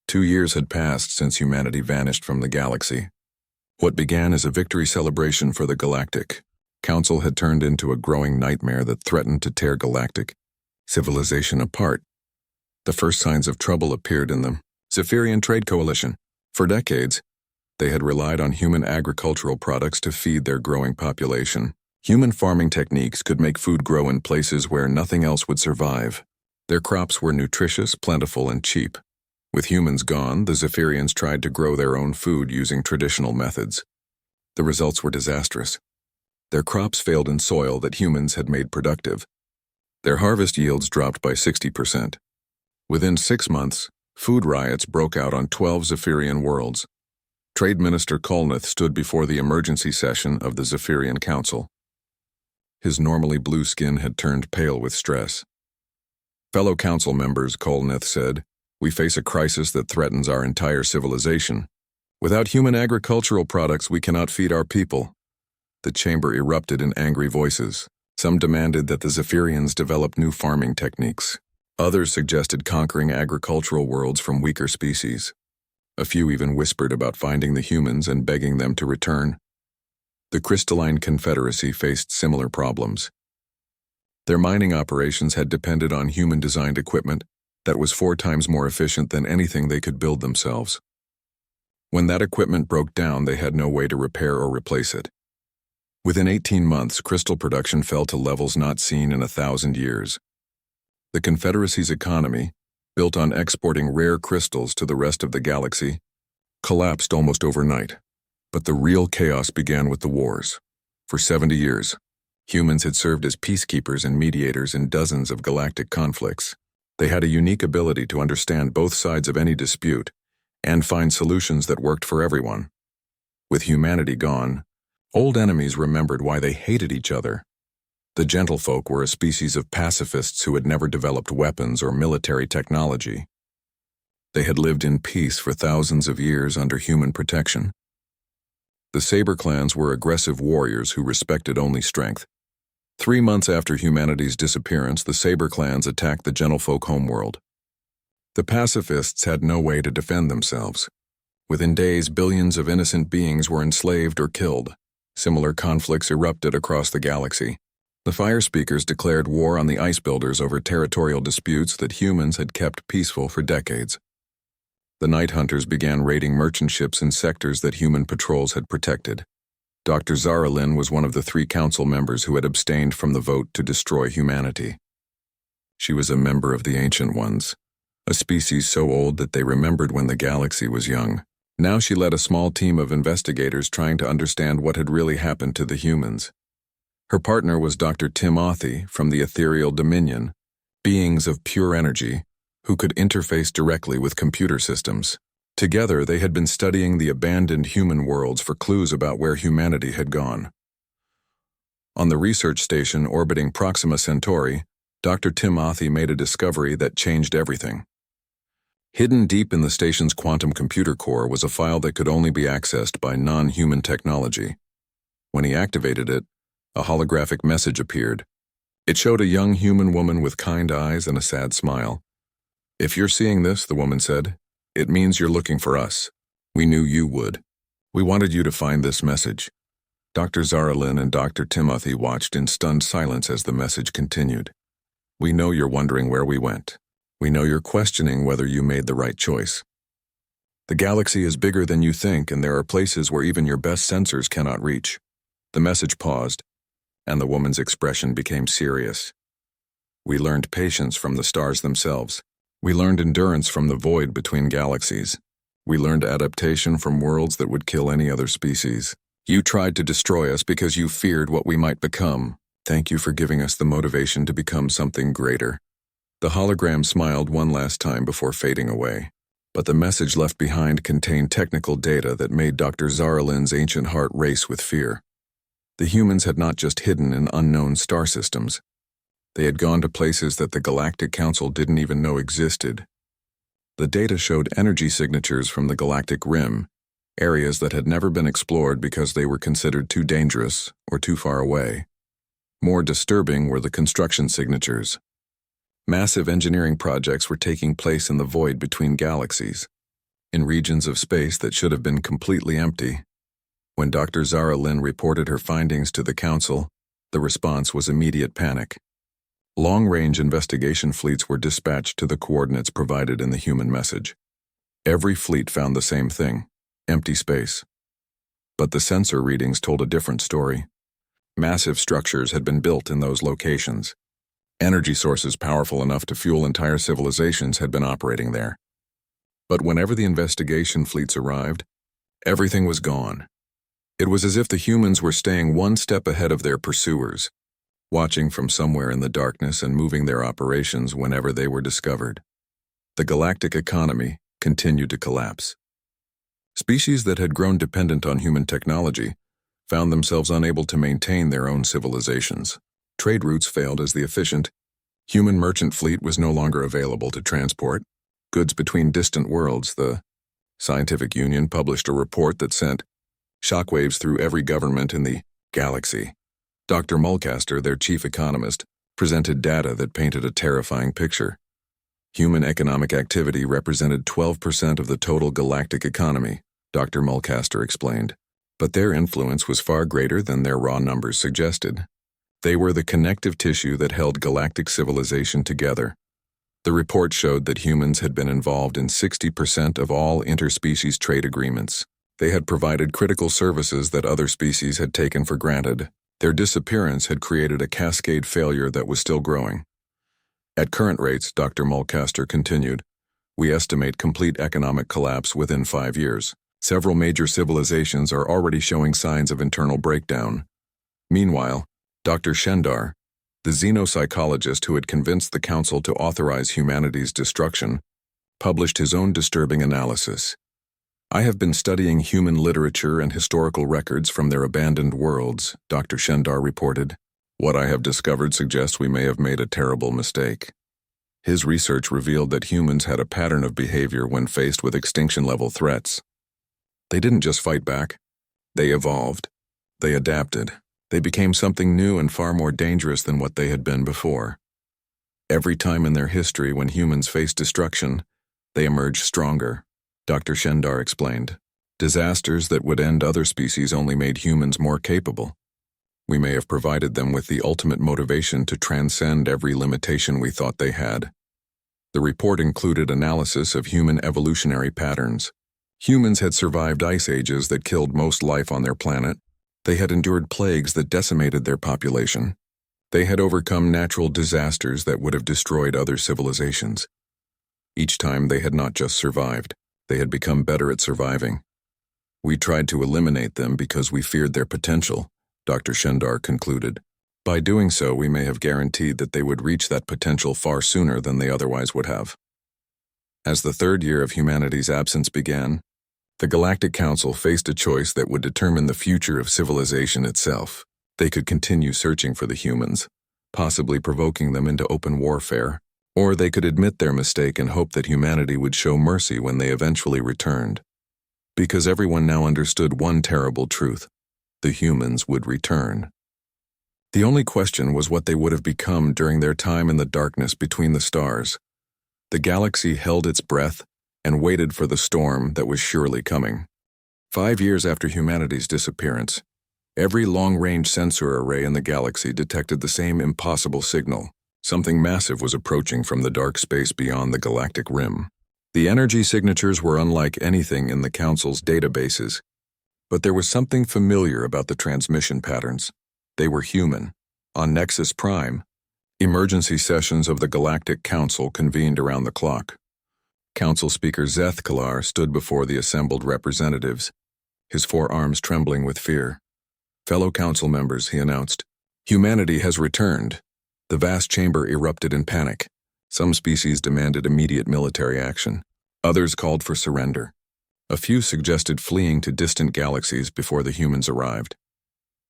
2 years had passed since humanity vanished from the galaxy. What began as a victory celebration for the Galactic Council had turned into a growing nightmare that threatened to tear galactic civilization apart. The first signs of trouble appeared in the Zephyrian Trade Coalition. For decades, they had relied on human agricultural products to feed their growing population. Human farming techniques could make food grow in places where nothing else would survive. Their crops were nutritious, plentiful, and cheap. With humans gone, the Zephyrians tried to grow their own food using traditional methods. The results were disastrous. Their crops failed in soil that humans had made productive. Their harvest yields dropped by 60%. Within 6 months, food riots broke out on 12 Zephyrian worlds. Trade Minister Kolnith stood before the emergency session of the Zephyrian Council. His normally blue skin had turned pale with stress. Fellow council members, Kolnith said, "We face a crisis that threatens our entire civilization. Without human agricultural products, we cannot feed our people." The chamber erupted in angry voices. Some demanded that the Zephyrians develop new farming techniques. Others suggested conquering agricultural worlds from weaker species. A few even whispered about finding the humans and begging them to return. The Crystalline Confederacy faced similar problems. Their mining operations had depended on human-designed equipment that was 4 times more efficient than anything they could build themselves. When that equipment broke down, they had no way to repair or replace it. Within 18 months, crystal production fell to levels not seen in 1,000 years. The Confederacy's economy, built on exporting rare crystals to the rest of the galaxy, collapsed almost overnight. But the real chaos began with the wars. For 70 years, humans had served as peacekeepers and mediators in dozens of galactic conflicts. They had a unique ability to understand both sides of any dispute and find solutions that worked for everyone. With humanity gone, old enemies remembered why they hated each other. The gentlefolk were a species of pacifists who had never developed weapons or military technology. They had lived in peace for thousands of years under human protection. The Saber clans were aggressive warriors who respected only strength. 3 months after humanity's disappearance, the Saber clans attacked the gentlefolk homeworld. The pacifists had no way to defend themselves. Within days, billions of innocent beings were enslaved or killed. Similar conflicts erupted across the galaxy. The Fire Speakers declared war on the Ice Builders over territorial disputes that humans had kept peaceful for decades. The Night Hunters began raiding merchant ships in sectors that human patrols had protected. Dr. Zaralyn was one of the 3 council members who had abstained from the vote to destroy humanity. She was a member of the Ancient Ones, a species so old that they remembered when the galaxy was young. Now she led a small team of investigators trying to understand what had really happened to the humans. Her partner was Dr. Timothy from the Ethereal Dominion, beings of pure energy, who could interface directly with computer systems. Together, they had been studying the abandoned human worlds for clues about where humanity had gone. On the research station orbiting Proxima Centauri, Dr. Timothy made a discovery that changed everything. Hidden deep in the station's quantum computer core was a file that could only be accessed by non-human technology. When he activated it, a holographic message appeared. It showed a young human woman with kind eyes and a sad smile. "If you're seeing this," the woman said, "it means you're looking for us. We knew you would. We wanted you to find this message." Dr. Zaralyn and Dr. Timothy watched in stunned silence as the message continued. "We know you're wondering where we went. We know you're questioning whether you made the right choice. The galaxy is bigger than you think, and there are places where even your best sensors cannot reach." The message paused, and the woman's expression became serious. "We learned patience from the stars themselves. We learned endurance from the void between galaxies. We learned adaptation from worlds that would kill any other species. You tried to destroy us because you feared what we might become. Thank you for giving us the motivation to become something greater." The hologram smiled one last time before fading away. But the message left behind contained technical data that made Dr. Zaralyn's ancient heart race with fear. The humans had not just hidden in unknown star systems. They had gone to places that the Galactic Council didn't even know existed. The data showed energy signatures from the galactic rim, areas that had never been explored because they were considered too dangerous or too far away. More disturbing were the construction signatures. Massive engineering projects were taking place in the void between galaxies. in regions of space that should have been completely empty. When Dr. Zara Lynn reported her findings to the Council, the response was immediate panic. Long-range investigation fleets were dispatched to the coordinates provided in the human message. Every fleet found the same thing: empty space. But the sensor readings told a different story. Massive structures had been built in those locations. Energy sources powerful enough to fuel entire civilizations had been operating there. But whenever the investigation fleets arrived, everything was gone. It was as if the humans were staying one step ahead of their pursuers, watching from somewhere in the darkness and moving their operations whenever they were discovered. The galactic economy continued to collapse. Species that had grown dependent on human technology found themselves unable to maintain their own civilizations. Trade routes failed as the efficient human merchant fleet was no longer available to transport goods between distant worlds. The Scientific Union published a report that sent shockwaves through every government in the galaxy. Dr. Mulcaster, their chief economist, presented data that painted a terrifying picture. Human economic activity represented 12% of the total galactic economy, Dr. Mulcaster explained. But their influence was far greater than their raw numbers suggested. They were the connective tissue that held galactic civilization together. The report showed that humans had been involved in 60% of all interspecies trade agreements. They had provided critical services that other species had taken for granted. Their disappearance had created a cascade failure that was still growing. At current rates, Dr. Mulcaster continued, we estimate complete economic collapse within 5 years. Several major civilizations are already showing signs of internal breakdown. Meanwhile, Dr. Shendar, the xenopsychologist who had convinced the Council to authorize humanity's destruction, published his own disturbing analysis. I have been studying human literature and historical records from their abandoned worlds, Dr. Shendar reported. What I have discovered suggests we may have made a terrible mistake. His research revealed that humans had a pattern of behavior when faced with extinction-level threats. They didn't just fight back. They evolved. They adapted. They became something new and far more dangerous than what they had been before. Every time in their history when humans faced destruction, they emerged stronger, Dr. Shendar explained. Disasters that would end other species only made humans more capable. We may have provided them with the ultimate motivation to transcend every limitation we thought they had. The report included analysis of human evolutionary patterns. Humans had survived ice ages that killed most life on their planet. They had endured plagues that decimated their population. They had overcome natural disasters that would have destroyed other civilizations. Each time they had not just survived, they had become better at surviving. We tried to eliminate them because we feared their potential, Dr. Shendar concluded. By doing so, we may have guaranteed that they would reach that potential far sooner than they otherwise would have. As the third year of humanity's absence began, the Galactic Council faced a choice that would determine the future of civilization itself. They could continue searching for the humans, possibly provoking them into open warfare, or they could admit their mistake and hope that humanity would show mercy when they eventually returned. Because everyone now understood one terrible truth: the humans would return. The only question was what they would have become during their time in the darkness between the stars. The galaxy held its breath and waited for the storm that was surely coming. 5 years after humanity's disappearance, every long-range sensor array in the galaxy detected the same impossible signal. Something massive was approaching from the dark space beyond the galactic rim. The energy signatures were unlike anything in the Council's databases, but there was something familiar about the transmission patterns. They were human. On Nexus Prime, emergency sessions of the Galactic Council convened around the clock. Council Speaker Zeth Kalar stood before the assembled representatives, his forearms trembling with fear. Fellow council members, he announced, humanity has returned. The vast chamber erupted in panic. Some species demanded immediate military action. Others called for surrender. A few suggested fleeing to distant galaxies before the humans arrived.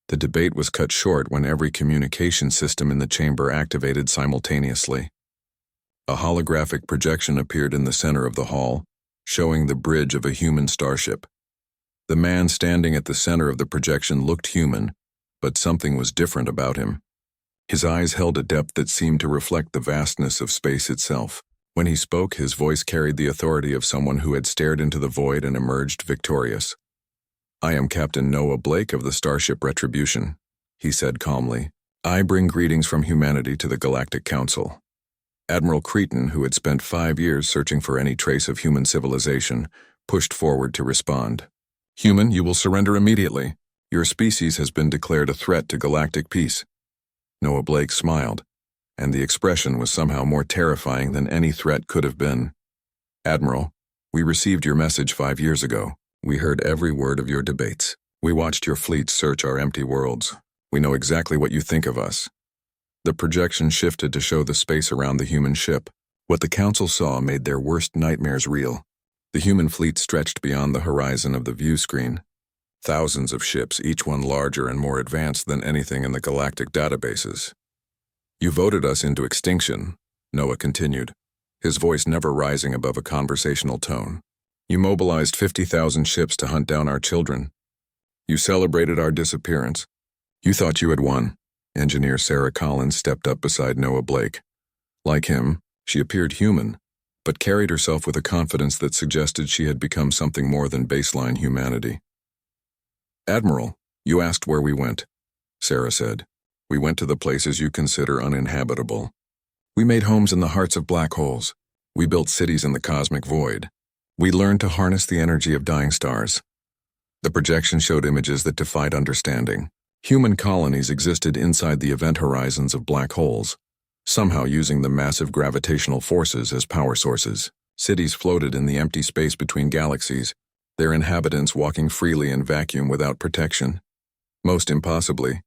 The debate was cut short when every communication system in the chamber activated simultaneously. A holographic projection appeared in the center of the hall, showing the bridge of a human starship. The man standing at the center of the projection looked human, but something was different about him. His eyes held a depth that seemed to reflect the vastness of space itself. When he spoke, his voice carried the authority of someone who had stared into the void and emerged victorious. "I am Captain Noah Blake of the Starship Retribution," he said calmly. "I bring greetings from humanity to the Galactic Council." Admiral Cretan, who had spent 5 years searching for any trace of human civilization, pushed forward to respond. "Human, you will surrender immediately. Your species has been declared a threat to galactic peace." Noah Blake smiled, and the expression was somehow more terrifying than any threat could have been. "Admiral, we received your message 5 years ago. We heard every word of your debates. We watched your fleet search our empty worlds. We know exactly what you think of us." The projection shifted to show the space around the human ship. What the Council saw made their worst nightmares real. The human fleet stretched beyond the horizon of the view screen. Thousands of ships, each one larger and more advanced than anything in the galactic databases. "You voted us into extinction," Noah continued, his voice never rising above a conversational tone. "You mobilized 50,000 ships to hunt down our children. You celebrated our disappearance. You thought you had won." Engineer Sarah Collins stepped up beside Noah Blake. Like him, she appeared human, but carried herself with a confidence that suggested she had become something more than baseline humanity. "Admiral, you asked where we went," Sarah said. "We went to the places you consider uninhabitable. We made homes in the hearts of black holes. We built cities in the cosmic void. We learned to harness the energy of dying stars." The projection showed images that defied understanding. Human colonies existed inside the event horizons of black holes, somehow using the massive gravitational forces as power sources. Cities floated in the empty space between galaxies, their inhabitants walking freely in vacuum without protection. Most impossibly,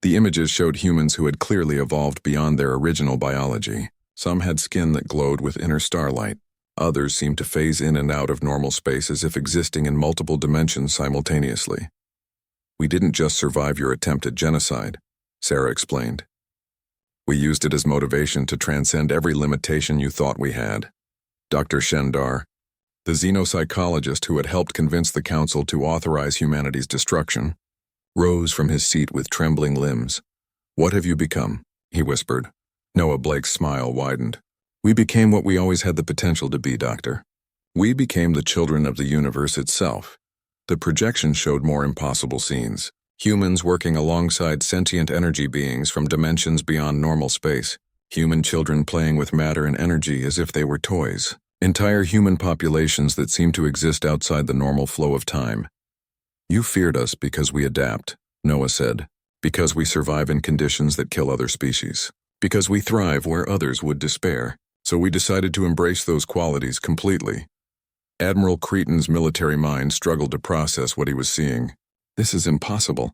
the images showed humans who had clearly evolved beyond their original biology. Some had skin that glowed with inner starlight. Others seemed to phase in and out of normal space as if existing in multiple dimensions simultaneously. "We didn't just survive your attempt at genocide," Sarah explained. "We used it as motivation to transcend every limitation you thought we had." Dr. Shendar, the xenopsychologist who had helped convince the Council to authorize humanity's destruction, rose from his seat with trembling limbs. "What have you become?" he whispered. Noah Blake's smile widened. "We became what we always had the potential to be, Doctor. We became the children of the universe itself." The projection showed more impossible scenes. Humans working alongside sentient energy beings from dimensions beyond normal space. Human children playing with matter and energy as if they were toys. Entire human populations that seemed to exist outside the normal flow of time. "You feared us because we adapt," Noah said. "Because we survive in conditions that kill other species. Because we thrive where others would despair. So we decided to embrace those qualities completely." Admiral Cretan's military mind struggled to process what he was seeing. "This is impossible.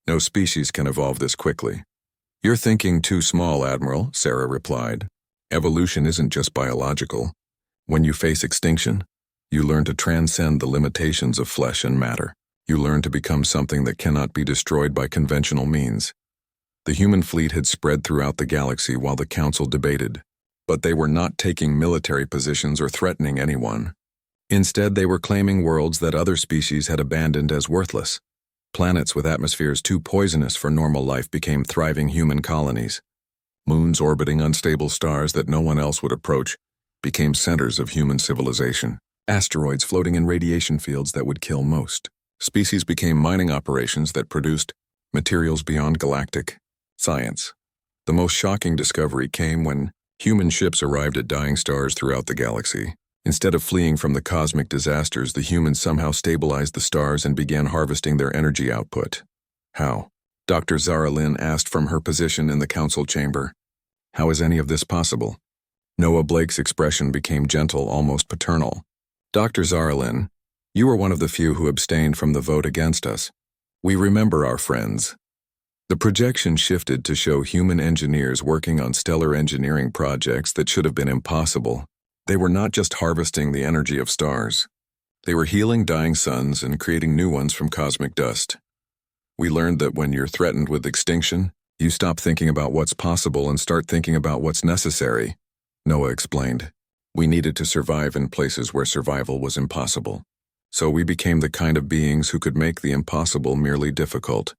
No species can evolve this quickly." "You're thinking too small, Admiral," Sarah replied. "Evolution isn't just biological. When you face extinction, you learn to transcend the limitations of flesh and matter. You learn to become something that cannot be destroyed by conventional means." The human fleet had spread throughout the galaxy while the Council debated, but they were not taking military positions or threatening anyone. Instead, they were claiming worlds that other species had abandoned as worthless. Planets with atmospheres too poisonous for normal life became thriving human colonies. Moons orbiting unstable stars that no one else would approach became centers of human civilization. Asteroids floating in radiation fields that would kill most. Species became mining operations that produced materials beyond galactic science. The most shocking discovery came when human ships arrived at dying stars throughout the galaxy. Instead of fleeing from the cosmic disasters, the humans somehow stabilized the stars and began harvesting their energy output. "How?" Dr. Zara Lynn asked from her position in the Council chamber. "How is any of this possible?" Noah Blake's expression became gentle, almost paternal. "Dr. Zara Lynn, you were one of the few who abstained from the vote against us. We remember our friends." The projection shifted to show human engineers working on stellar engineering projects that should have been impossible. They were not just harvesting the energy of stars. They were healing dying suns and creating new ones from cosmic dust. "We learned that when you're threatened with extinction, you stop thinking about what's possible and start thinking about what's necessary," Noah explained. "We needed to survive in places where survival was impossible. So we became the kind of beings who could make the impossible merely difficult."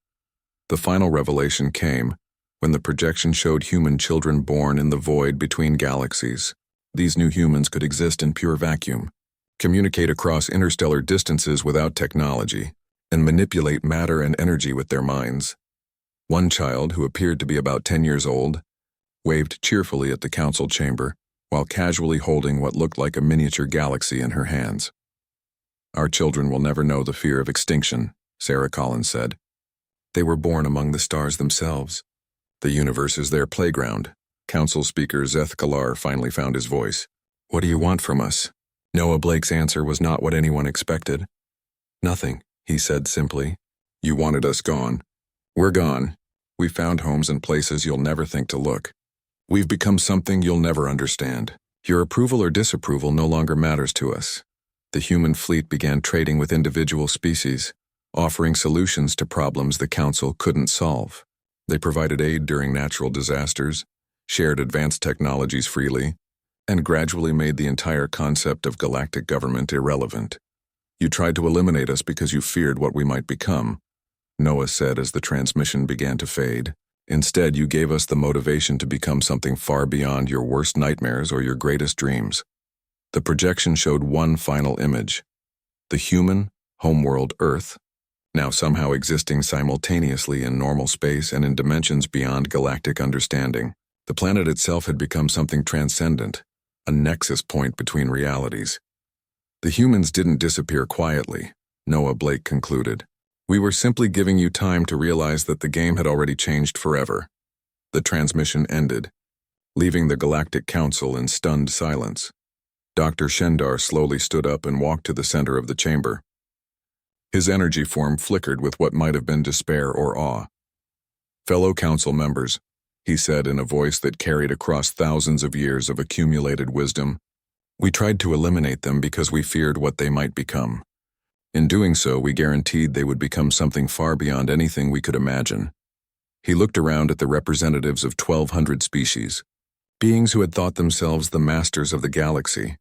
The final revelation came when the projection showed human children born in the void between galaxies. These new humans could exist in pure vacuum, communicate across interstellar distances without technology, and manipulate matter and energy with their minds. One child, who appeared to be about 10 years old, waved cheerfully at the council chamber while casually holding what looked like a miniature galaxy in her hands. "Our children will never know the fear of extinction," Sarah Collins said. "They were born among the stars themselves. The universe is their playground." Council Speaker Zeth Kalar finally found his voice. "What do you want from us?" Noah Blake's answer was not what anyone expected. "Nothing," he said simply. "You wanted us gone. We're gone. We found homes and places you'll never think to look. We've become something you'll never understand. Your approval or disapproval no longer matters to us." The human fleet began trading with individual species, offering solutions to problems the Council couldn't solve. They provided aid during natural disasters, shared advanced technologies freely, and gradually made the entire concept of galactic government irrelevant. "You tried to eliminate us because you feared what we might become," Noah said as the transmission began to fade. "Instead, you gave us the motivation to become something far beyond your worst nightmares or your greatest dreams." The projection showed one final image: the human, homeworld Earth, now somehow existing simultaneously in normal space and in dimensions beyond galactic understanding. The planet itself had become something transcendent, a nexus point between realities. "The humans didn't disappear quietly," Noah Blake concluded. "We were simply giving you time to realize that the game had already changed forever." The transmission ended, leaving the Galactic Council in stunned silence. Dr. Shendar slowly stood up and walked to the center of the chamber. His energy form flickered with what might have been despair or awe. "Fellow council members," he said in a voice that carried across thousands of years of accumulated wisdom, "we tried to eliminate them because we feared what they might become. In doing so, we guaranteed they would become something far beyond anything we could imagine." He looked around at the representatives of 1,200 species, beings who had thought themselves the masters of the galaxy.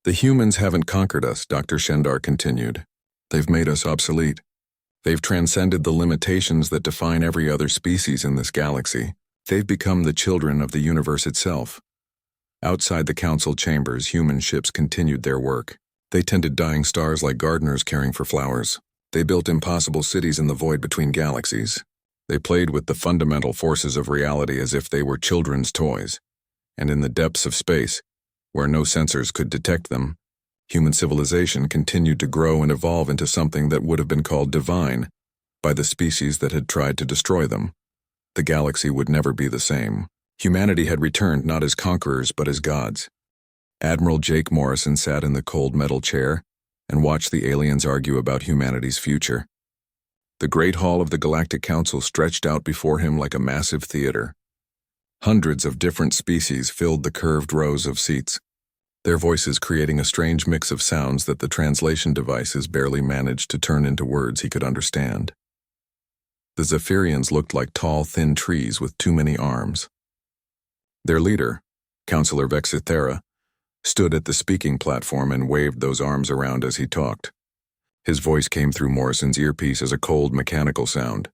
"The humans haven't conquered us," Dr. Shendar continued. "They've made us obsolete. They've transcended the limitations that define every other species in this galaxy. They've become the children of the universe itself." Outside the council chambers, human ships continued their work. They tended dying stars like gardeners caring for flowers. They built impossible cities in the void between galaxies. They played with the fundamental forces of reality as if they were children's toys. And in the depths of space, where no sensors could detect them, human civilization continued to grow and evolve into something that would have been called divine by the species that had tried to destroy them. The galaxy would never be the same. Humanity had returned not as conquerors but as gods. Admiral Jake Morrison sat in the cold metal chair and watched the aliens argue about humanity's future. The Great Hall of the Galactic Council stretched out before him like a massive theater. Hundreds of different species filled the curved rows of seats, their voices creating a strange mix of sounds that the translation devices barely managed to turn into words he could understand. The Zephyrians looked like tall, thin trees with too many arms. Their leader, Councillor Vexithera, stood at the speaking platform and waved those arms around as he talked. His voice came through Morrison's earpiece as a cold, mechanical sound.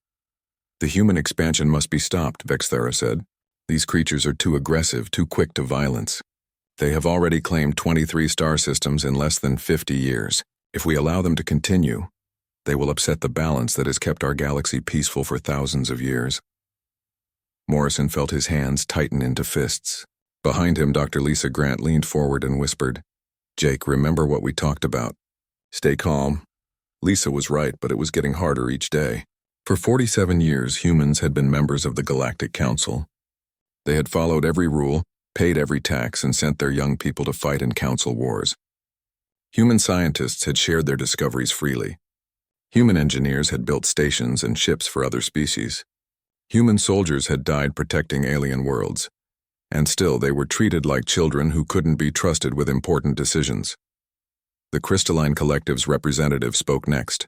"The human expansion must be stopped," Vexithera said. "These creatures are too aggressive, too quick to violence. They have already claimed 23 star systems in less than 50 years. If we allow them to continue, they will upset the balance that has kept our galaxy peaceful for thousands of years." Morrison felt his hands tighten into fists. Behind him, Dr. Lisa Grant leaned forward and whispered, "Jake, remember what we talked about. Stay calm." Lisa was right, but it was getting harder each day. For 47 years, humans had been members of the Galactic Council. They had followed every rule, paid every tax, and sent their young people to fight in council wars. Human scientists had shared their discoveries freely. Human engineers had built stations and ships for other species. Human soldiers had died protecting alien worlds. And still they were treated like children who couldn't be trusted with important decisions. The Crystalline Collective's representative spoke next.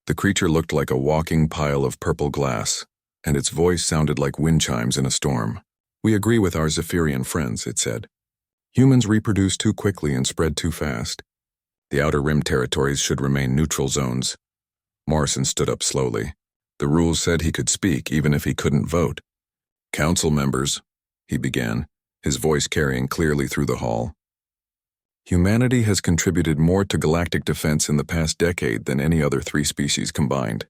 The creature looked like a walking pile of purple glass, and its voice sounded like wind chimes in a storm. "We agree with our Zephyrian friends," it said. "Humans reproduce too quickly and spread too fast. The Outer Rim territories should remain neutral zones." Morrison stood up slowly. The rules said he could speak even if he couldn't vote. "Council members," he began, his voice carrying clearly through the hall. Humanity has contributed more to galactic defense in the past decade than any other 3 species combined.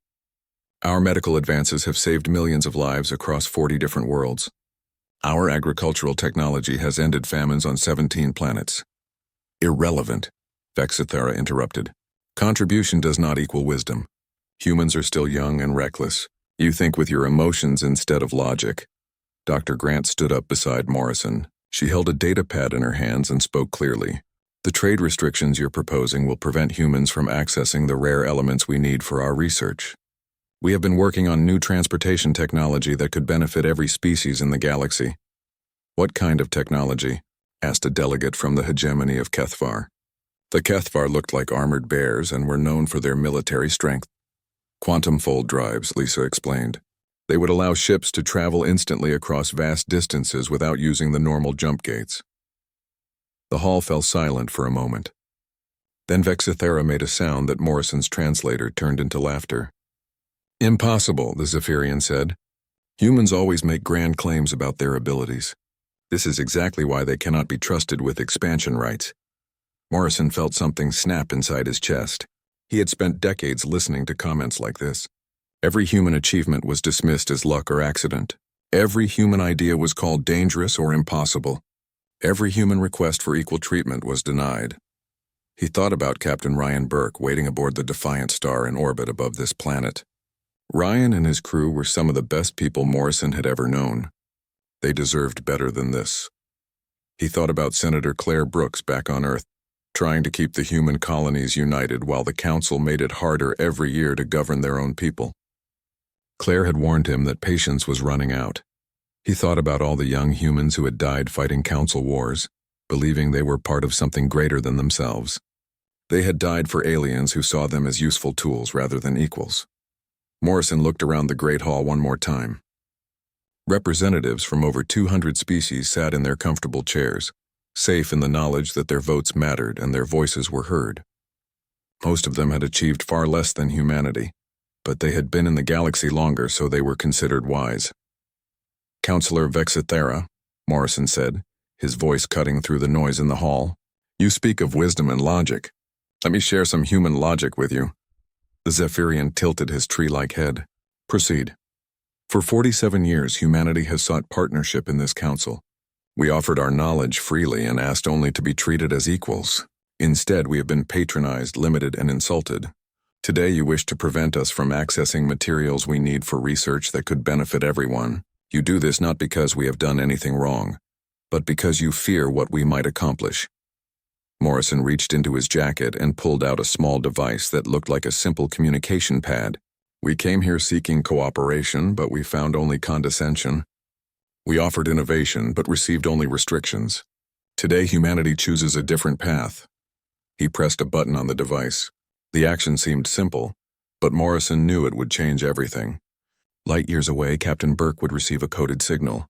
Our medical advances have saved millions of lives across 40 different worlds. Our agricultural technology has ended famines on 17 planets. Irrelevant, Vexithera interrupted. Contribution does not equal wisdom. Humans are still young and reckless. You think with your emotions instead of logic. Dr. Grant stood up beside Morrison. She held a data pad in her hands and spoke clearly. The trade restrictions you're proposing will prevent humans from accessing the rare elements we need for our research. We have been working on new transportation technology that could benefit every species in the galaxy. What kind of technology? Asked a delegate from the hegemony of Kethvar. The Kethvar looked like armored bears and were known for their military strength. Quantum fold drives, Lisa explained. They would allow ships to travel instantly across vast distances without using the normal jump gates. The hall fell silent for a moment. Then Vexithera made a sound that Morrison's translator turned into laughter. Impossible, the Zephyrian said. Humans always make grand claims about their abilities. This is exactly why they cannot be trusted with expansion rights. Morrison felt something snap inside his chest. He had spent decades listening to comments like this. Every human achievement was dismissed as luck or accident. Every human idea was called dangerous or impossible. Every human request for equal treatment was denied. He thought about Captain Ryan Burke waiting aboard the Defiant Star in orbit above this planet. Ryan and his crew were some of the best people Morrison had ever known. They deserved better than this. He thought about Senator Claire Brooks back on Earth, trying to keep the human colonies united while the Council made it harder every year to govern their own people. Claire had warned him that patience was running out. He thought about all the young humans who had died fighting Council wars, believing they were part of something greater than themselves. They had died for aliens who saw them as useful tools rather than equals. Morrison looked around the Great Hall one more time. Representatives from over 200 species sat in their comfortable chairs, safe in the knowledge that their votes mattered and their voices were heard. Most of them had achieved far less than humanity, but they had been in the galaxy longer, so they were considered wise. Counselor Vexithera, Morrison said, his voice cutting through the noise in the hall. You speak of wisdom and logic. Let me share some human logic with you. The Zephyrian tilted his tree-like head. Proceed. For 47 years, humanity has sought partnership in this council. We offered our knowledge freely and asked only to be treated as equals. Instead, we have been patronized, limited, and insulted. Today, you wish to prevent us from accessing materials we need for research that could benefit everyone. You do this not because we have done anything wrong, but because you fear what we might accomplish. Morrison reached into his jacket and pulled out a small device that looked like a simple communication pad. We came here seeking cooperation, but we found only condescension. We offered innovation, but received only restrictions. Today, humanity chooses a different path. He pressed a button on the device. The action seemed simple, but Morrison knew it would change everything. Light years away, Captain Burke would receive a coded signal.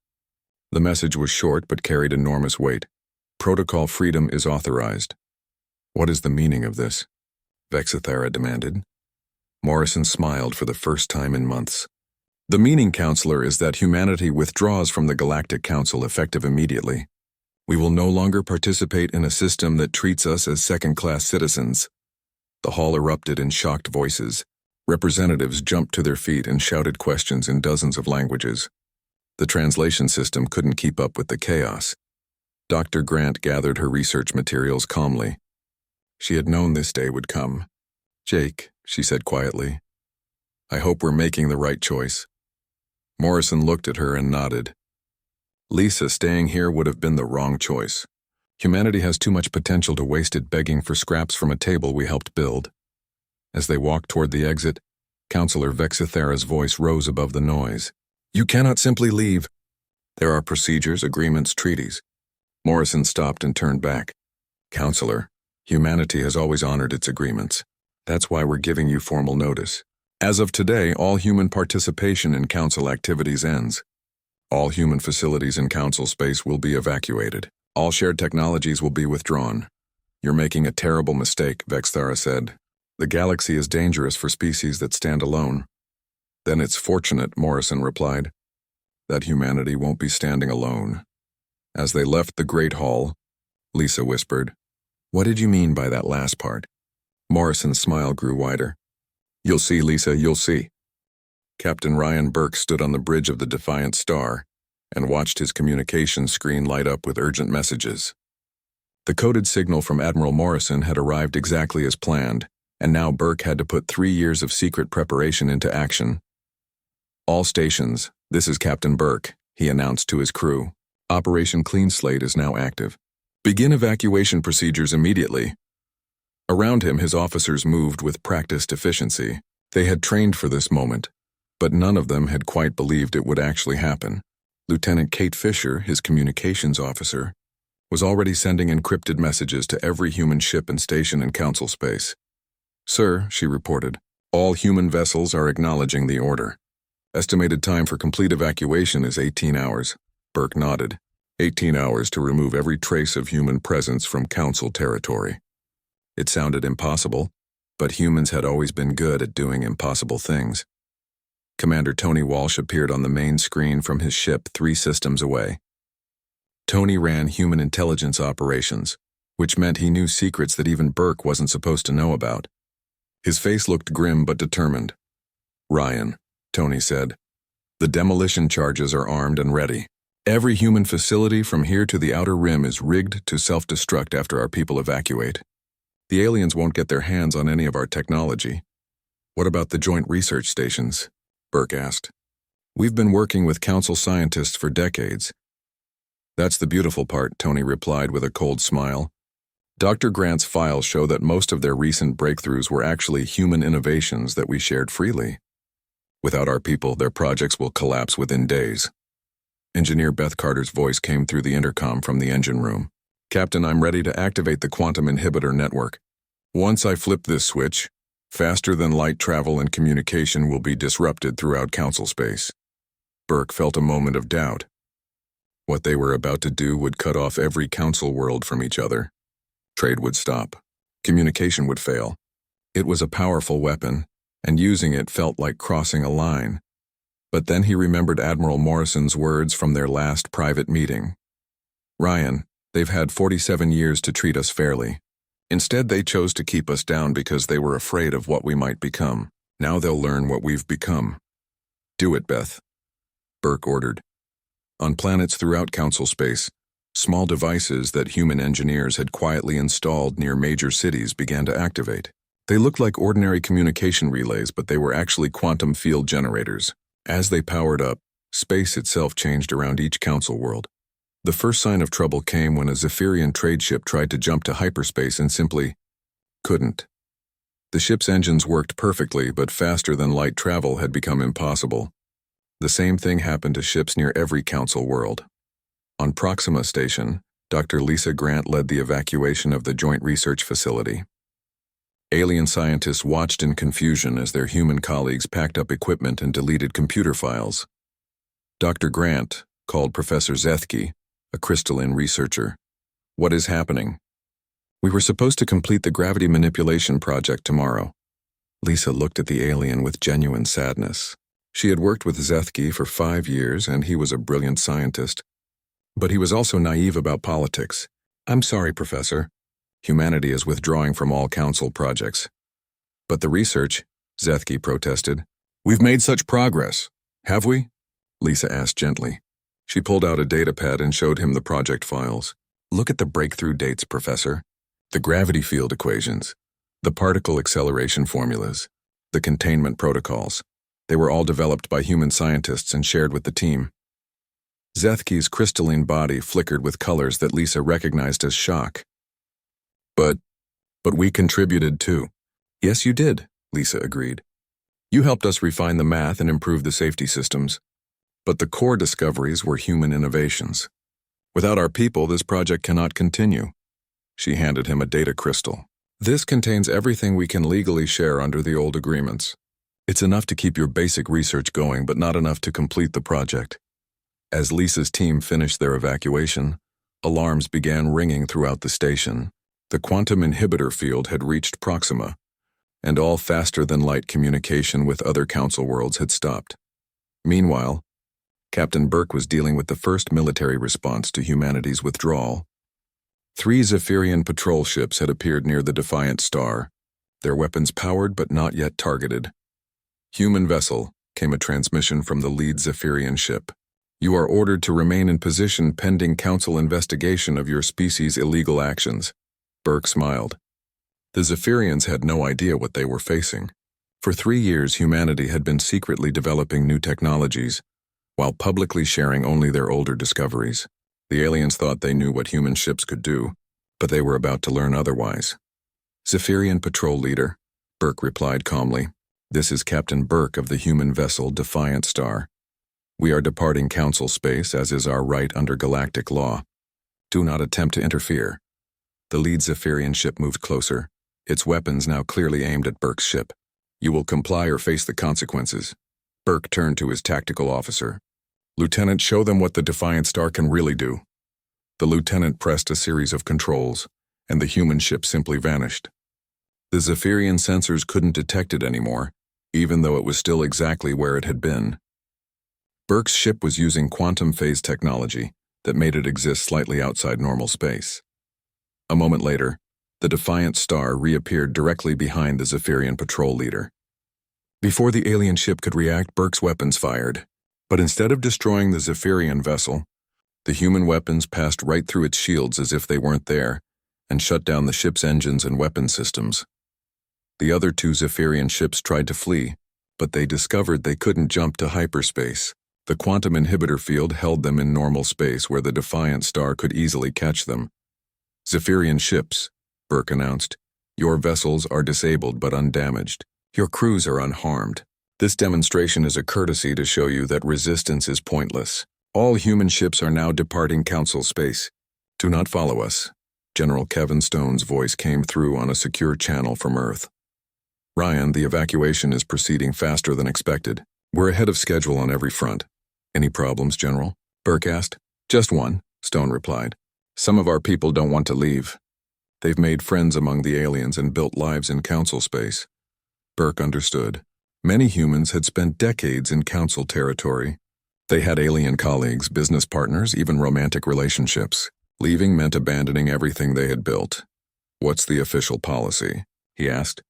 The message was short but carried enormous weight. Protocol freedom is authorized. What is the meaning of this? Vexithera demanded. Morrison smiled for the first time in months. The meaning, Counselor, is that humanity withdraws from the Galactic Council effective immediately. We will no longer participate in a system that treats us as second-class citizens. The hall erupted in shocked voices. Representatives jumped to their feet and shouted questions in dozens of languages. The translation system couldn't keep up with the chaos. Dr. Grant gathered her research materials calmly. She had known this day would come. Jake, she said quietly, I hope we're making the right choice. Morrison looked at her and nodded. Lisa, staying here would have been the wrong choice. Humanity has too much potential to waste it begging for scraps from a table we helped build. As they walked toward the exit, Counselor Vexithera's voice rose above the noise. You cannot simply leave. There are procedures, agreements, treaties. Morrison stopped and turned back. Counselor, humanity has always honored its agreements. That's why we're giving you formal notice. As of today, all human participation in Council activities ends. All human facilities in Council space will be evacuated. All shared technologies will be withdrawn. You're making a terrible mistake, Vexithera said. The galaxy is dangerous for species that stand alone. Then it's fortunate, Morrison replied, that humanity won't be standing alone. As they left the Great Hall, Lisa whispered, "What did you mean by that last part?" Morrison's smile grew wider. "You'll see, Lisa, you'll see." Captain Ryan Burke stood on the bridge of the Defiant Star and watched his communications screen light up with urgent messages. The coded signal from Admiral Morrison had arrived exactly as planned, and now Burke had to put 3 years of secret preparation into action. "All stations, this is Captain Burke," he announced to his crew. "Operation Clean Slate is now active. Begin evacuation procedures immediately." Around him, his officers moved with practiced efficiency. They had trained for this moment, but none of them had quite believed it would actually happen. Lieutenant Kate Fisher, his communications officer, was already sending encrypted messages to every human ship and station in Council space. "Sir," she reported, "all human vessels are acknowledging the order. Estimated time for complete evacuation is 18 hours. Burke nodded. 18 hours to remove every trace of human presence from Council territory. It sounded impossible, but humans had always been good at doing impossible things. Commander Tony Walsh appeared on the main screen from his ship 3 systems away. Tony ran human intelligence operations, which meant he knew secrets that even Burke wasn't supposed to know about. His face looked grim but determined. "Ryan," Tony said, "the demolition charges are armed and ready. Every human facility from here to the outer rim is rigged to self-destruct after our people evacuate. The aliens won't get their hands on any of our technology." "What about the joint research stations?" Burke asked. "We've been working with Council scientists for decades." "That's the beautiful part," Tony replied with a cold smile. "Dr. Grant's files show that most of their recent breakthroughs were actually human innovations that we shared freely. Without our people, their projects will collapse within days." Engineer Beth Carter's voice came through the intercom from the engine room. "Captain, I'm ready to activate the quantum inhibitor network. Once I flip this switch, faster-than-light travel and communication will be disrupted throughout Council space." Burke felt a moment of doubt. What they were about to do would cut off every Council world from each other. Trade would stop. Communication would fail. It was a powerful weapon, and using it felt like crossing a line. But then he remembered Admiral Morrison's words from their last private meeting. "Ryan, they've had 47 years to treat us fairly. Instead, they chose to keep us down because they were afraid of what we might become. Now they'll learn what we've become." "Do it, Beth," Burke ordered. On planets throughout Council space, small devices that human engineers had quietly installed near major cities began to activate. They looked like ordinary communication relays, but they were actually quantum field generators. As they powered up, space itself changed around each Council world. The first sign of trouble came when a Zephyrian trade ship tried to jump to hyperspace and simply couldn't. The ship's engines worked perfectly, but faster-than-light travel had become impossible. The same thing happened to ships near every Council world. On Proxima Station, Dr. Lisa Grant led the evacuation of the Joint Research Facility. Alien scientists watched in confusion as their human colleagues packed up equipment and deleted computer files. Dr. Grant called Professor Zethke, a crystalline researcher. "What is happening?" "We were supposed to complete the gravity manipulation project tomorrow." Lisa looked at the alien with genuine sadness. She had worked with Zethke for 5 years, and he was a brilliant scientist. But he was also naive about politics. "I'm sorry, Professor. Humanity is withdrawing from all Council projects." "But the research," Zethke protested. "We've made such progress. Have we?" Lisa asked gently. She pulled out a datapad and showed him the project files. "Look at the breakthrough dates, Professor. The gravity field equations, the particle acceleration formulas, the containment protocols. They were all developed by human scientists and shared with the team." Zethke's crystalline body flickered with colors that Lisa recognized as shock. But we contributed too." "Yes, you did," Lisa agreed. "You helped us refine the math and improve the safety systems. But the core discoveries were human innovations. Without our people, this project cannot continue." She handed him a data crystal. "This contains everything we can legally share under the old agreements. It's enough to keep your basic research going, but not enough to complete the project." As Lisa's team finished their evacuation, alarms began ringing throughout the station. The quantum inhibitor field had reached Proxima, and all faster-than-light communication with other Council worlds had stopped. Meanwhile, Captain Burke was dealing with the first military response to humanity's withdrawal. 3 Zephyrian patrol ships had appeared near the Defiant Star, their weapons powered but not yet targeted. "Human vessel," came a transmission from the lead Zephyrian ship. "You are ordered to remain in position pending Council investigation of your species' illegal actions." Burke smiled. The Zephyrians had no idea what they were facing. For 3 years, humanity had been secretly developing new technologies, while publicly sharing only their older discoveries. The aliens thought they knew what human ships could do, but they were about to learn otherwise. "Zephyrian patrol leader," Burke replied calmly. "This is Captain Burke of the human vessel Defiant Star. We are departing Council space, as is our right under galactic law. Do not attempt to interfere." The lead Zephyrian ship moved closer, its weapons now clearly aimed at Burke's ship. "You will comply or face the consequences." Burke turned to his tactical officer. "Lieutenant, show them what the Defiant Star can really do." The lieutenant pressed a series of controls, and the human ship simply vanished. The Zephyrian sensors couldn't detect it anymore, even though it was still exactly where it had been. Burke's ship was using quantum phase technology that made it exist slightly outside normal space. A moment later, the Defiant Star reappeared directly behind the Zephyrian patrol leader. Before the alien ship could react, Burke's weapons fired. But instead of destroying the Zephyrian vessel, the human weapons passed right through its shields as if they weren't there, and shut down the ship's engines and weapon systems. The other 2 Zephyrian ships tried to flee, but they discovered they couldn't jump to hyperspace. The quantum inhibitor field held them in normal space where the Defiant Star could easily catch them. "Zephyrian ships," Burke announced. "Your vessels are disabled but undamaged. Your crews are unharmed. This demonstration is a courtesy to show you that resistance is pointless. All human ships are now departing Council space. Do not follow us." General Kevin Stone's voice came through on a secure channel from Earth. "Ryan, the evacuation is proceeding faster than expected. We're ahead of schedule on every front." "Any problems, General?" Burke asked. "Just one," Stone replied. "Some of our people don't want to leave. They've made friends among the aliens and built lives in Council space." Burke understood. Many humans had spent decades in Council territory. They had alien colleagues, business partners, even romantic relationships. Leaving meant abandoning everything they had built. "What's the official policy?" he asked.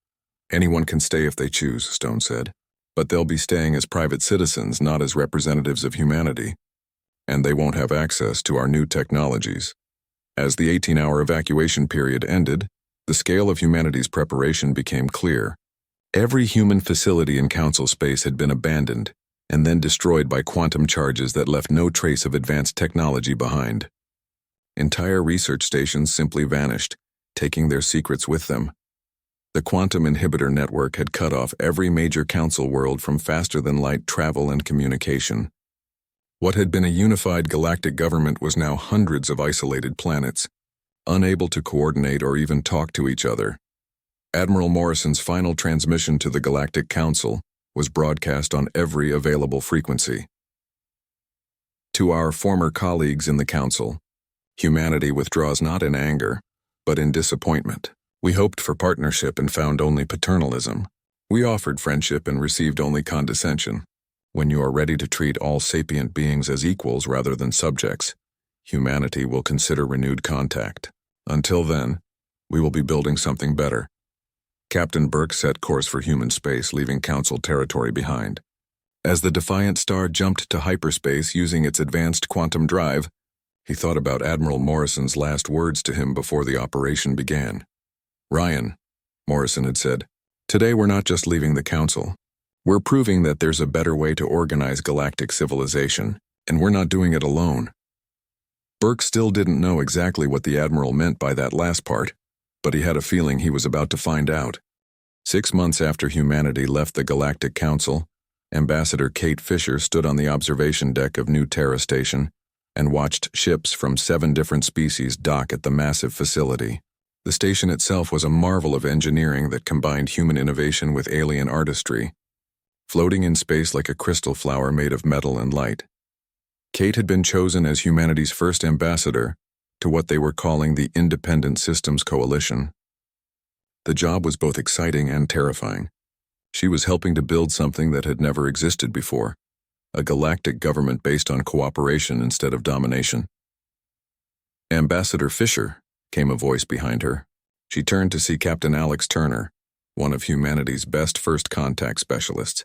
"Anyone can stay if they choose," Stone said. "But they'll be staying as private citizens, not as representatives of humanity. And they won't have access to our new technologies." As the 18-hour evacuation period ended, the scale of humanity's preparation became clear. Every human facility in Council space had been abandoned and then destroyed by quantum charges that left no trace of advanced technology behind. Entire research stations simply vanished, taking their secrets with them. The quantum inhibitor network had cut off every major Council world from faster-than-light travel and communication. What had been a unified galactic government was now hundreds of isolated planets, unable to coordinate or even talk to each other. Admiral Morrison's final transmission to the Galactic Council was broadcast on every available frequency. "To our former colleagues in the Council, humanity withdraws not in anger, but in disappointment. We hoped for partnership and found only paternalism. We offered friendship and received only condescension. When you are ready to treat all sapient beings as equals rather than subjects, humanity will consider renewed contact. Until then, we will be building something better." Captain Burke set course for human space, leaving Council territory behind. As the Defiant Star jumped to hyperspace using its advanced quantum drive, he thought about Admiral Morrison's last words to him before the operation began. "Ryan," Morrison had said, "today we're not just leaving the Council. We're proving that there's a better way to organize galactic civilization, and we're not doing it alone." Burke still didn't know exactly what the Admiral meant by that last part, but he had a feeling he was about to find out. 6 months after humanity left the Galactic Council, Ambassador Kate Fisher stood on the observation deck of New Terra Station and watched ships from 7 different species dock at the massive facility. The station itself was a marvel of engineering that combined human innovation with alien artistry, floating in space like a crystal flower made of metal and light. Kate had been chosen as humanity's first ambassador to what they were calling the Independent Systems Coalition. The job was both exciting and terrifying. She was helping to build something that had never existed before, a galactic government based on cooperation instead of domination. Ambassador Fisher, came a voice behind her. She turned to see Captain Alex Turner, one of humanity's best first contact specialists.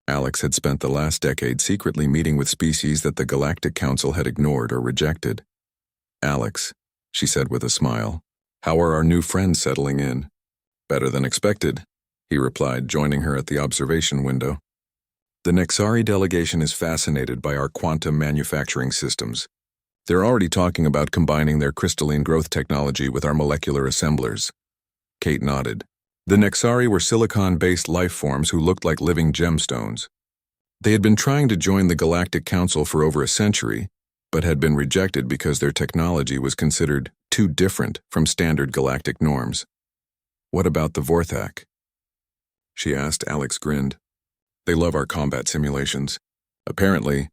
Alex had spent the last decade secretly meeting with species that the Galactic Council had ignored or rejected. "Alex," she said with a smile, "how are our new friends settling in?" "Better than expected," he replied, joining her at the observation window. "The Nexari delegation is fascinated by our quantum manufacturing systems. They're already talking about combining their crystalline growth technology with our molecular assemblers." Kate nodded. The Nexari were silicon-based life forms who looked like living gemstones. They had been trying to join the Galactic Council for over a century, but had been rejected because their technology was considered too different from standard galactic norms. "What about the Vorthak?" she asked. Alex grinned. "They love our combat simulations. Apparently,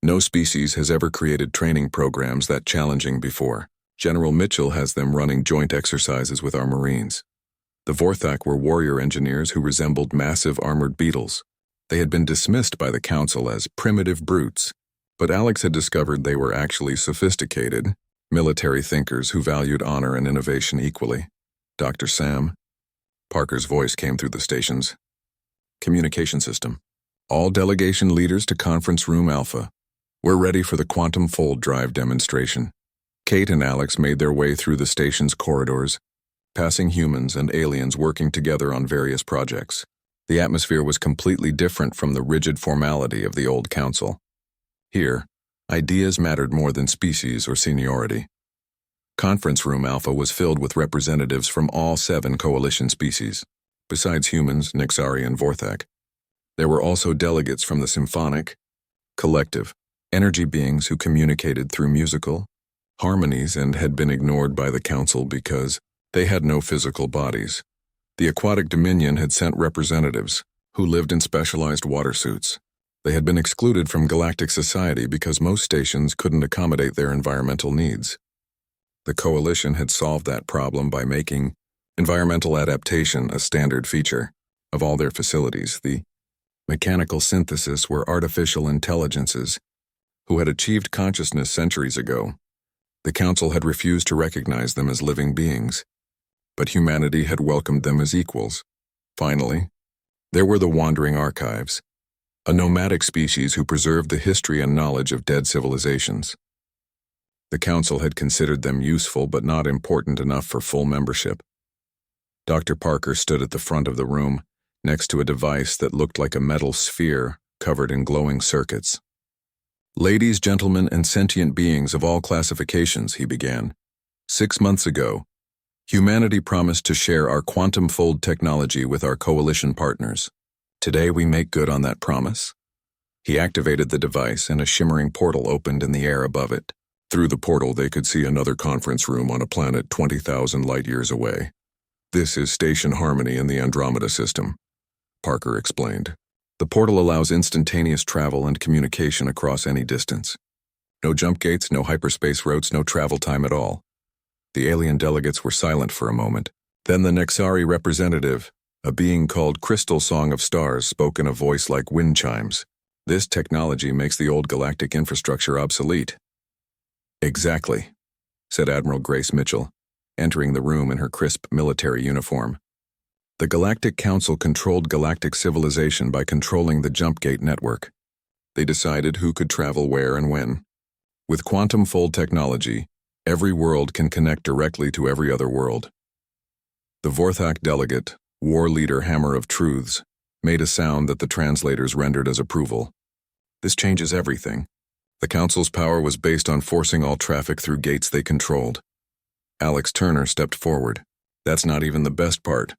no species has ever created training programs that challenging before. General Mitchell has them running joint exercises with our Marines. The Vorthak were warrior engineers who resembled massive armored beetles. They had been dismissed by the Council as primitive brutes, but Alex had discovered they were actually sophisticated, military thinkers who valued honor and innovation equally. "Dr. Sam?" Parker's voice came through the station's communication system. "All delegation leaders to Conference Room Alpha. We're ready for the quantum fold drive demonstration." Kate and Alex made their way through the station's corridors, passing humans and aliens working together on various projects. The atmosphere was completely different from the rigid formality of the old council. Here, ideas mattered more than species or seniority. Conference Room Alpha was filled with representatives from all 7 coalition species. Besides humans, Nexari, and Vorthak, there were also delegates from the symphonic, collective, energy beings who communicated through musical harmonies and had been ignored by the council because they had no physical bodies. The Aquatic Dominion had sent representatives who lived in specialized water suits. They had been excluded from galactic society because most stations couldn't accommodate their environmental needs. The coalition had solved that problem by making environmental adaptation a standard feature of all their facilities. The mechanical synthesis were artificial intelligences who had achieved consciousness centuries ago. The Council had refused to recognize them as living beings, but humanity had welcomed them as equals. Finally, there were the Wandering Archives, a nomadic species who preserved the history and knowledge of dead civilizations. The Council had considered them useful but not important enough for full membership. Dr. Parker stood at the front of the room, next to a device that looked like a metal sphere covered in glowing circuits. "Ladies, gentlemen, and sentient beings of all classifications," he began. "6 months ago, humanity promised to share our quantum fold technology with our coalition partners. Today we make good on that promise." He activated the device and a shimmering portal opened in the air above it. Through the portal they could see another conference room on a planet 20,000 light-years away. "This is Station Harmony in the Andromeda system," Parker explained. "The portal allows instantaneous travel and communication across any distance. No jump gates, no hyperspace routes, no travel time at all." The alien delegates were silent for a moment. Then the Nexari representative, a being called Crystal Song of Stars, spoke in a voice like wind chimes. "This technology makes the old galactic infrastructure obsolete." "Exactly," said Admiral Grace Mitchell, entering the room in her crisp military uniform. "The Galactic Council controlled galactic civilization by controlling the jump gate network. They decided who could travel where and when. With quantum fold technology, every world can connect directly to every other world." The Vorthak delegate, war leader Hammer of Truths, made a sound that the translators rendered as approval. "This changes everything. The Council's power was based on forcing all traffic through gates they controlled." Alex Turner stepped forward. "That's not even the best part.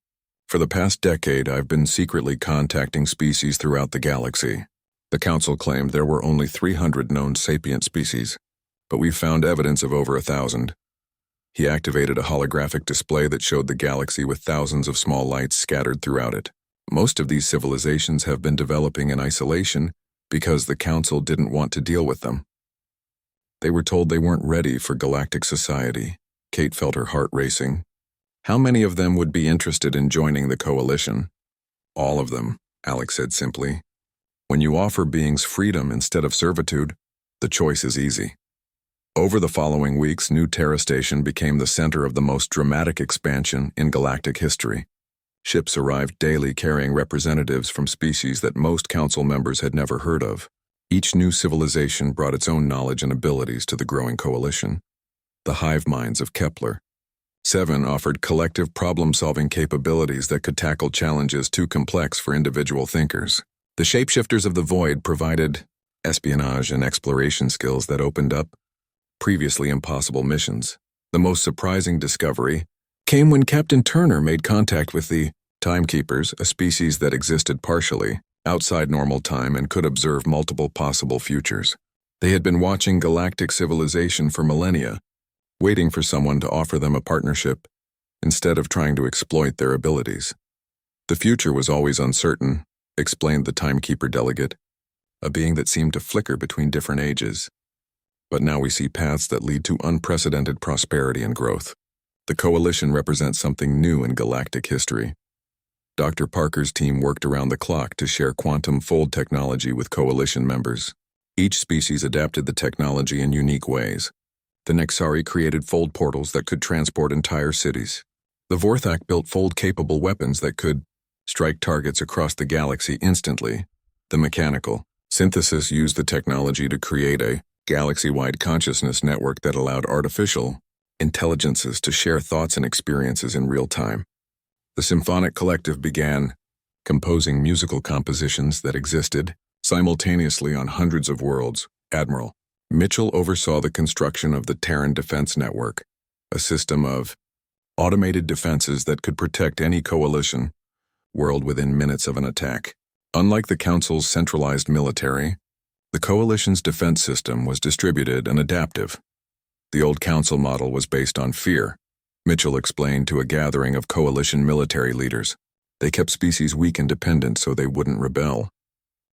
For the past decade, I've been secretly contacting species throughout the galaxy. The Council claimed there were only 300 known sapient species, but we've found evidence of over 1,000. He activated a holographic display that showed the galaxy with thousands of small lights scattered throughout it. Most of these civilizations have been developing in isolation because the Council didn't want to deal with them. They were told they weren't ready for galactic society." Kate felt her heart racing. "How many of them would be interested in joining the coalition?" "All of them," Alex said simply. When you offer beings freedom instead of servitude, the choice is easy. Over the following weeks, New Terra Station became the center of the most dramatic expansion in galactic history. Ships arrived daily carrying representatives from species that most council members had never heard of. Each new civilization brought its own knowledge and abilities to the growing coalition. The hive minds of Kepler. 7 offered collective problem-solving capabilities that could tackle challenges too complex for individual thinkers. The shapeshifters of the void provided espionage and exploration skills that opened up previously impossible missions. The most surprising discovery came when Captain Turner made contact with the Timekeepers, a species that existed partially outside normal time and could observe multiple possible futures. They had been watching galactic civilization for millennia, waiting for someone to offer them a partnership instead of trying to exploit their abilities. The future was always uncertain, explained the Timekeeper delegate, a being that seemed to flicker between different ages. But now we see paths that lead to unprecedented prosperity and growth. The Coalition represents something new in galactic history. Dr. Parker's team worked around the clock to share quantum fold technology with Coalition members. Each species adapted the technology in unique ways. The Nexari created fold portals that could transport entire cities. The Vorthak built fold-capable weapons that could strike targets across the galaxy instantly. The Mechanical Synthesis used the technology to create a galaxy-wide consciousness network that allowed artificial intelligences to share thoughts and experiences in real time. The Symphonic Collective began composing musical compositions that existed simultaneously on hundreds of worlds. Admiral Mitchell oversaw the construction of the Terran Defense Network, a system of automated defenses that could protect any Coalition world within minutes of an attack. Unlike the Council's centralized military, the Coalition's defense system was distributed and adaptive. The old Council model was based on fear, Mitchell explained to a gathering of Coalition military leaders. They kept species weak and dependent so they wouldn't rebel.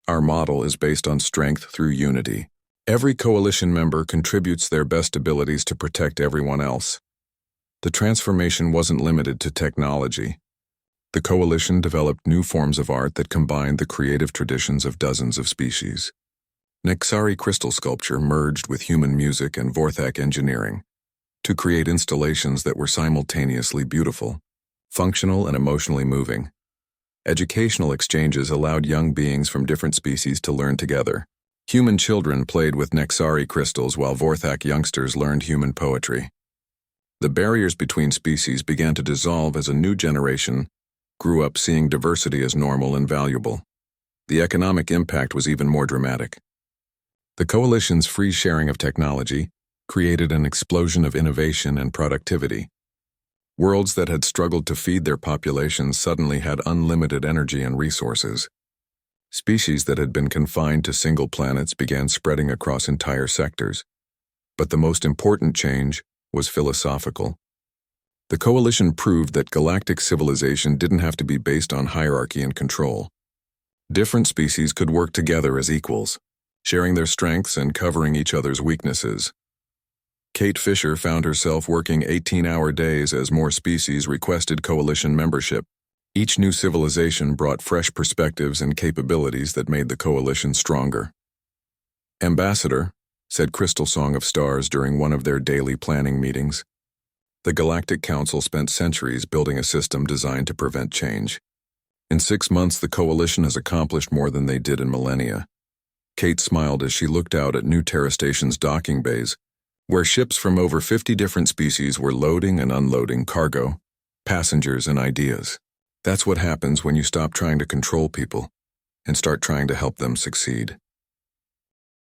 Our model is based on strength through unity. Every Coalition member contributes their best abilities to protect everyone else. The transformation wasn't limited to technology. The Coalition developed new forms of art that combined the creative traditions of dozens of species. Nexari crystal sculpture merged with human music and Vorthak engineering to create installations that were simultaneously beautiful, functional, and emotionally moving. Educational exchanges allowed young beings from different species to learn together. Human children played with Nexari crystals while Vorthak youngsters learned human poetry. The barriers between species began to dissolve as a new generation grew up seeing diversity as normal and valuable. The economic impact was even more dramatic. The Coalition's free sharing of technology created an explosion of innovation and productivity. Worlds that had struggled to feed their populations suddenly had unlimited energy and resources. Species that had been confined to single planets began spreading across entire sectors. But the most important change was philosophical. The Coalition proved that galactic civilization didn't have to be based on hierarchy and control. Different species could work together as equals, sharing their strengths and covering each other's weaknesses. Kate Fisher found herself working 18-hour days as more species requested Coalition membership. Each new civilization brought fresh perspectives and capabilities that made the Coalition stronger. Ambassador, said Crystal Song of Stars during one of their daily planning meetings, the Galactic Council spent centuries building a system designed to prevent change. In 6 months, the Coalition has accomplished more than they did in millennia. Kate smiled as she looked out at New Terra Station's docking bays, where ships from over 50 different species were loading and unloading cargo, passengers, and ideas. That's what happens when you stop trying to control people and start trying to help them succeed.